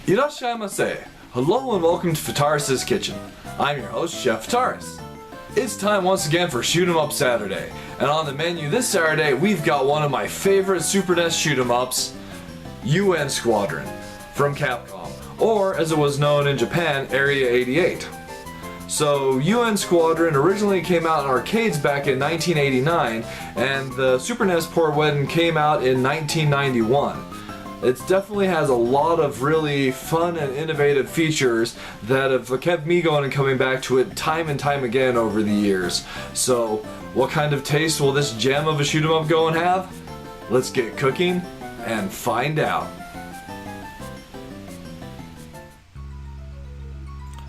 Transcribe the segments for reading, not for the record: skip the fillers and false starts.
Irashaimase. Hello and welcome to Fitaurus Kitchen. I'm your host, Chef Fitaurus. It's time once again for Shoot 'em Up Saturday, and on the menu this Saturday we've got one of my favorite Super NES shoot 'em ups, UN Squadron from Capcom, or as it was known in Japan, Area 88. So UN Squadron originally came out in arcades back in 1989, and the Super NES port came out in 1991. It definitely has a lot of really fun and innovative features that have kept me going and coming back to it time and time again over the years. So, what kind of taste will this gem of a shoot 'em up go and have? Let's get cooking and find out.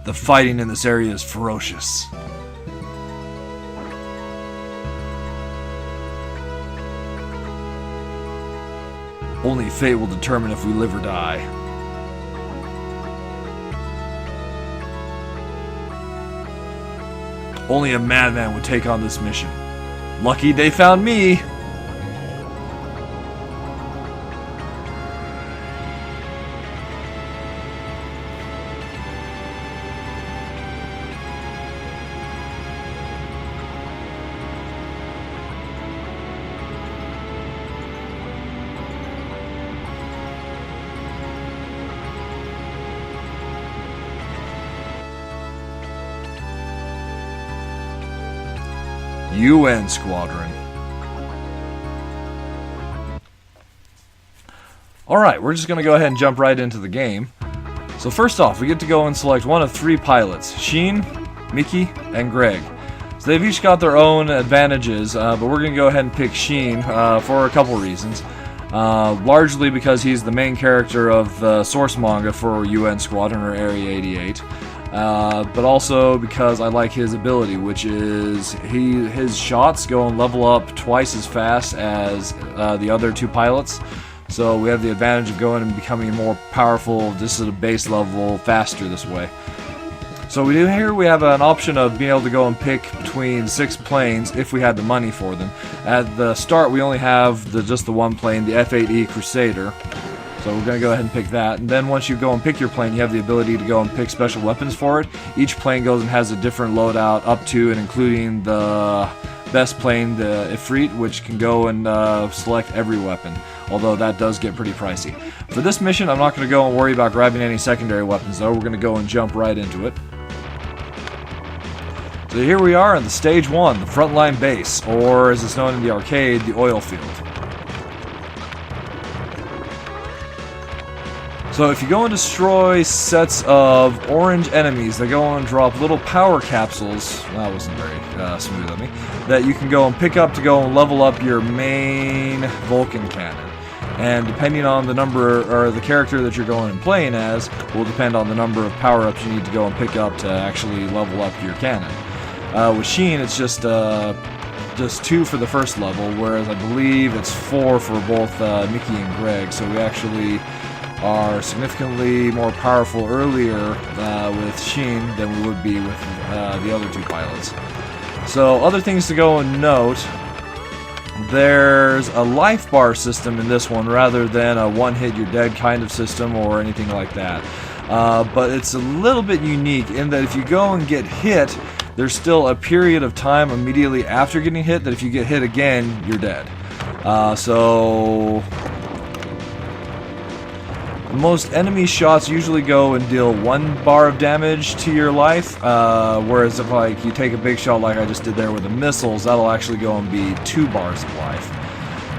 The fighting in this area is ferocious. Only fate will determine if we live or die. Only a madman would take on this mission. Lucky they found me! UN Squadron. Alright, we're just going to go ahead and jump right into the game. So first off, we get to go and select one of three pilots, Sheen, Mickey, and Greg. So they've each got their own advantages, but we're going to go ahead and pick Sheen for a couple reasons. Largely because he's the main character of the source manga for UN Squadron, or Area 88. But also because I like his ability, which is his shots go and level up twice as fast as the other two pilots. So we have the advantage of going and becoming more powerful just at a base level faster this way. So we have an option of being able to go and pick between 6 planes if we had the money for them. At the start we only have just the one plane, the F-8E Crusader. So we're going to go ahead and pick that, and then once you go and pick your plane, you have the ability to go and pick special weapons for it. Each plane goes and has a different loadout, up to and including the best plane, the Ifrit, which can go and select every weapon, although that does get pretty pricey. For this mission, I'm not going to go and worry about grabbing any secondary weapons, though. We're going to go and jump right into it. So here we are in the Stage 1, the Frontline base, or as it's known in the arcade, the oil field. So if you go and destroy sets of orange enemies, they go and drop little power capsules, that wasn't very smooth of me, that you can go and pick up to go and level up your main Vulcan cannon. And depending on the number, or the character that you're going and playing as, will depend on the number of power-ups you need to go and pick up to actually level up your cannon. With Sheen, it's just 2 for the first level, whereas I believe it's 4 for both Mickey and Greg, so we actually are significantly more powerful earlier with Sheen than we would be with the other two pilots. So other things to go and note, there's a life bar system in this one rather than a one hit you're dead kind of system or anything like that. But it's a little bit unique in that if you go and get hit, there's still a period of time immediately after getting hit that if you get hit again, you're dead. So most enemy shots usually go and deal 1 bar of damage to your life, whereas if you take a big shot like I just did there with the missiles, that'll actually go and be 2 bars of life.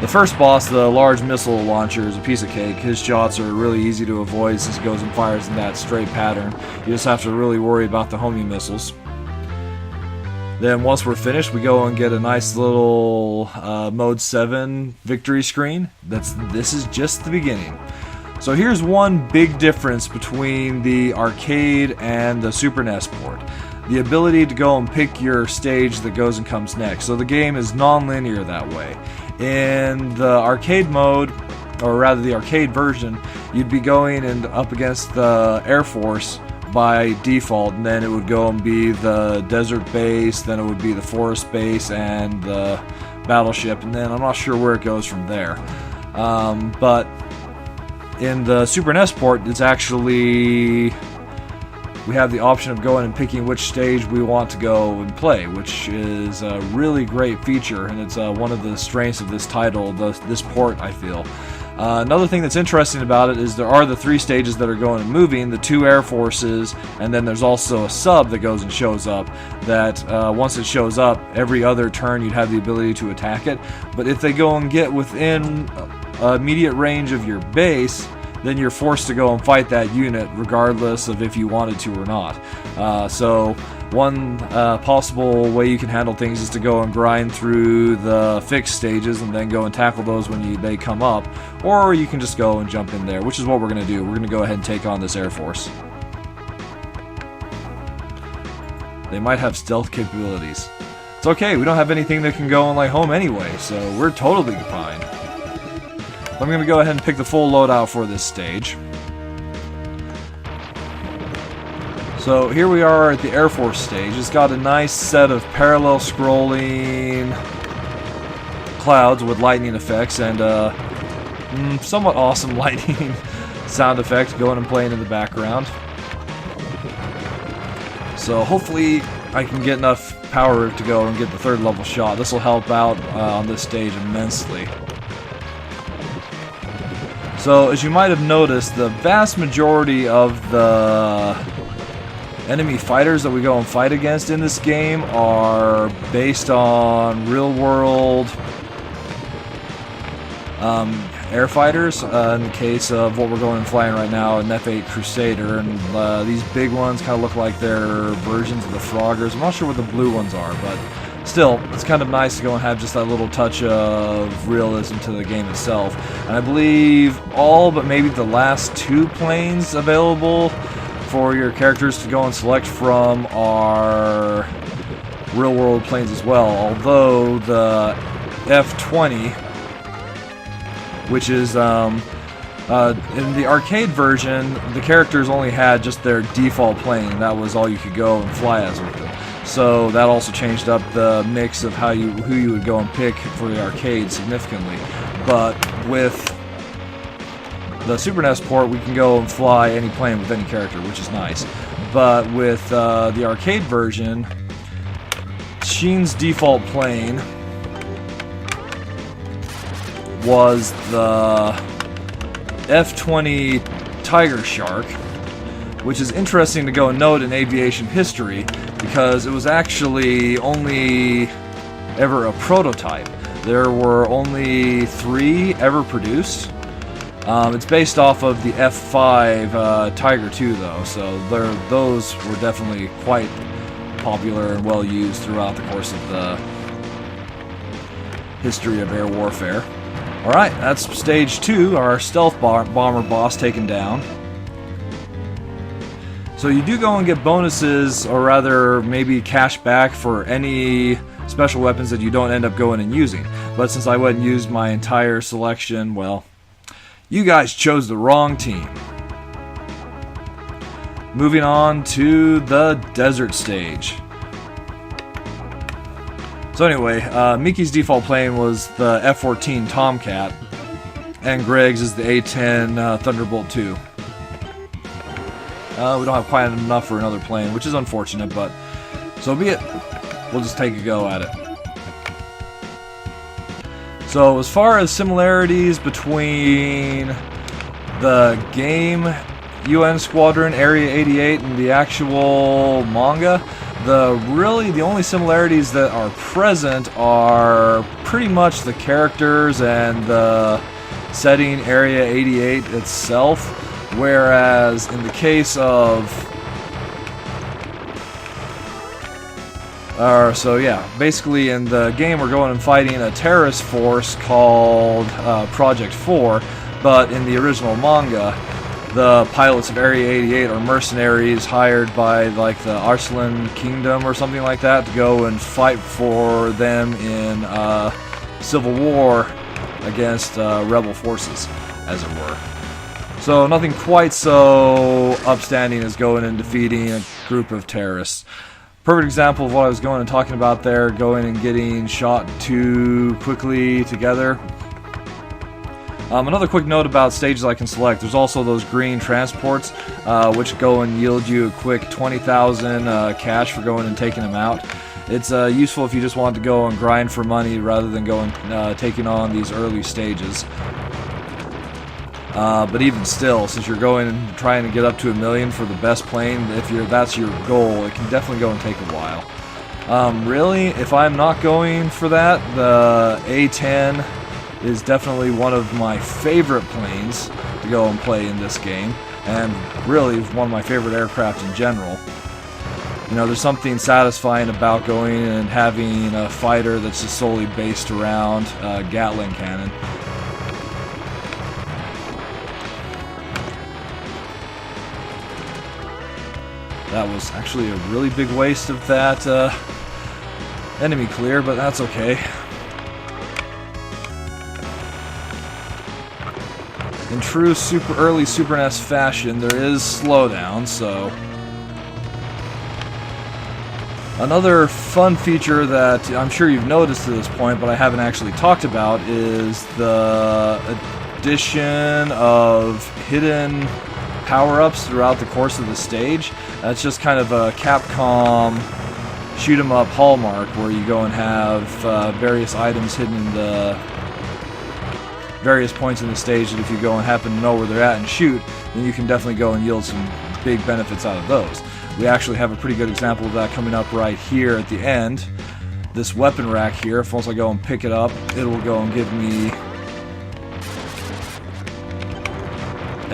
The first boss, the large missile launcher, is a piece of cake. His shots are really easy to avoid since he goes and fires in that straight pattern. You just have to really worry about the homing missiles. Then once we're finished, we go and get a nice little Mode 7 victory screen. This is just the beginning. So here's one big difference between the arcade and the Super NES port. The ability to go and pick your stage that goes and comes next. So the game is non-linear that way. In the arcade mode, or rather the arcade version, you'd be going and up against the Air Force by default, and then it would go and be the desert base, then it would be the forest base, and the battleship, and then I'm not sure where it goes from there. But in the Super NES port, it's actually... we have the option of going and picking which stage we want to go and play, which is a really great feature, and it's one of the strengths of this title, this port, I feel. Another thing that's interesting about it is there are the 3 stages that are going and moving, the 2 air forces, and then there's also a sub that goes and shows up that once it shows up, every other turn you'd have the ability to attack it. But if they go and get within immediate range of your base, then you're forced to go and fight that unit regardless of if you wanted to or not. So one possible way you can handle things is to go and grind through the fixed stages and then go and tackle those when they come up, or you can just go and jump in there, which is what we're going to do. We're going to go ahead and take on this Air Force. They might have stealth capabilities. It's okay, we don't have anything that can go and lay home anyway, so we're totally fine. I'm going to go ahead and pick the full loadout for this stage. So here we are at the Air Force stage. It's got a nice set of parallel scrolling clouds with lightning effects and somewhat awesome lightning sound effects going and playing in the background. So hopefully I can get enough power to go and get the 3rd level shot. This will help out on this stage immensely. So, as you might have noticed, the vast majority of the enemy fighters that we go and fight against in this game are based on real-world air fighters. In the case of what we're going and flying right now, an F8 Crusader, and these big ones kind of look like they're versions of the Froggers. I'm not sure what the blue ones are, but still, it's kind of nice to go and have just that little touch of realism to the game itself. And I believe all but maybe the last 2 planes available for your characters to go and select from are real-world planes as well. Although the F-20, which is in the arcade version, the characters only had just their default plane, and that was all you could go and fly as with them. So that also changed up the mix of who you would go and pick for the arcade significantly. But with the Super NES port, we can go and fly any plane with any character, which is nice. But with the arcade version, Sheen's default plane was the F-20 Tiger Shark, which is interesting to go and note in aviation history, because it was actually only ever a prototype. There were only 3 ever produced. It's based off of the F5 Tiger II, though, so those were definitely quite popular and well used throughout the course of the history of air warfare. Alright, that's stage 2, our stealth bomber boss taken down. So you do go and get bonuses, or rather maybe cash back for any special weapons that you don't end up going and using. But since I went and used my entire selection, well, you guys chose the wrong team. Moving on to the desert stage. So anyway, Mickey's default plane was the F-14 Tomcat, and Greg's is the A-10 Thunderbolt II. We don't have quite enough for another plane, which is unfortunate, but so be it. We'll just take a go at it. So as far as similarities between the game UN Squadron Area 88 and the actual manga, the only similarities that are present are pretty much the characters and the setting Area 88 itself. Whereas in the case of basically in the game we're going and fighting a terrorist force called Project 4, but in the original manga, the pilots of Area 88 are mercenaries hired by like the Arslan Kingdom or something like that to go and fight for them in civil war against rebel forces, as it were. So nothing quite so upstanding as going and defeating a group of terrorists. Perfect example of what I was going and talking about there, going and getting shot too quickly together. Another quick note about stages I can select. There's also those green transports, which go and yield you a quick 20,000 cash for going and taking them out. It's useful if you just want to go and grind for money rather than going taking on these early stages. But even still, since you're going and trying to get up to 1 million for the best plane, if that's your goal, it can definitely go and take a while. Really, if I'm not going for that, the A-10 is definitely one of my favorite planes to go and play in this game, and really one of my favorite aircraft in general. You know, there's something satisfying about going and having a fighter that's just solely based around Gatling cannon. That was actually a really big waste of that enemy clear, but that's okay. In true early Super NES fashion, there is slowdown, so... Another fun feature that I'm sure you've noticed to this point, but I haven't actually talked about, is the addition of hidden power-ups throughout the course of the stage. That's just kind of a Capcom shoot-'em-up hallmark, where you go and have various items hidden in the various points in the stage that if you go and happen to know where they're at and shoot, then you can definitely go and yield some big benefits out of those. We actually have a pretty good example of that coming up right here at the end. This weapon rack here, if once I go and pick it up, it will go and give me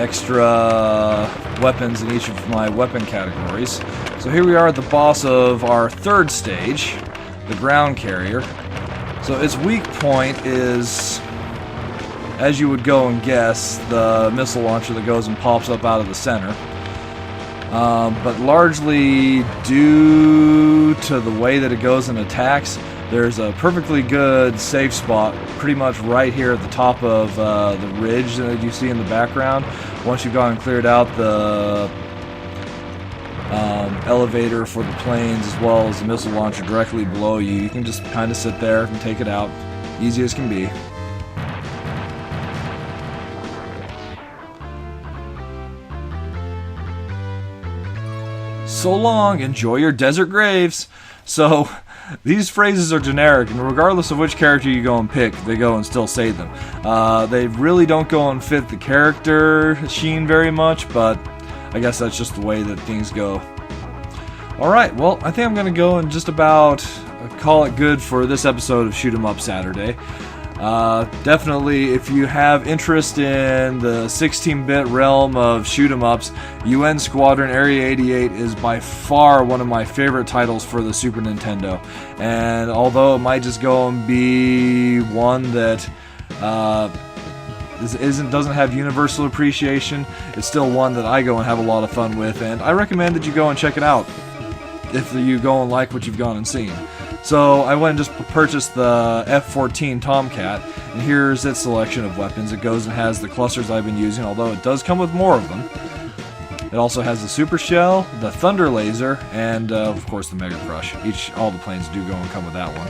extra weapons in each of my weapon categories. So here we are at the boss of our third stage, the ground carrier. So its weak point is, as you would go and guess, the missile launcher that goes and pops up out of the center. But largely due to the way that it goes and attacks, there's a perfectly good safe spot pretty much right here at the top of the ridge that you see in the background. Once you've gone and cleared out the elevator for the planes as well as the missile launcher directly below you, you can just kind of sit there and take it out. Easy as can be. So long, enjoy your desert graves. So, these phrases are generic, and regardless of which character you go and pick, they go and still say them. They really don't go and fit the character sheen very much, but I guess that's just the way that things go. Alright, well, I think I'm going to go and just about call it good for this episode of Shoot 'em Up Saturday. Definitely, if you have interest in the 16-bit realm of shoot-'em-ups, UN Squadron Area 88 is by far one of my favorite titles for the Super Nintendo. And although it might just go and be one that doesn't have universal appreciation, it's still one that I go and have a lot of fun with, and I recommend that you go and check it out if you go and like what you've gone and seen. So I went and just purchased the F-14 Tomcat, and here's its selection of weapons. It goes and has the clusters I've been using, although it does come with more of them. It also has the Super Shell, the Thunder Laser, and of course the Mega Crush. All the planes do go and come with that one.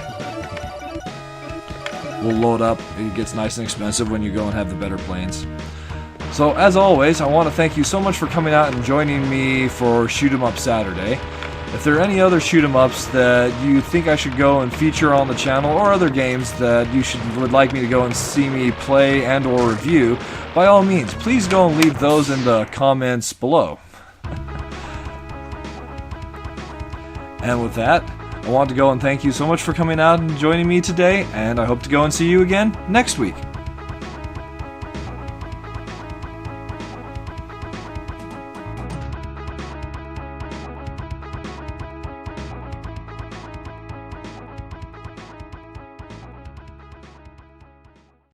We'll load up. It gets nice and expensive when you go and have the better planes. So as always, I want to thank you so much for coming out and joining me for Shoot 'em Up Saturday. If there are any other shoot-'em-ups that you think I should go and feature on the channel, or other games that you would like me to go and see me play and or review, by all means, please go and leave those in the comments below. And with that, I want to go and thank you so much for coming out and joining me today, and I hope to go and see you again next week.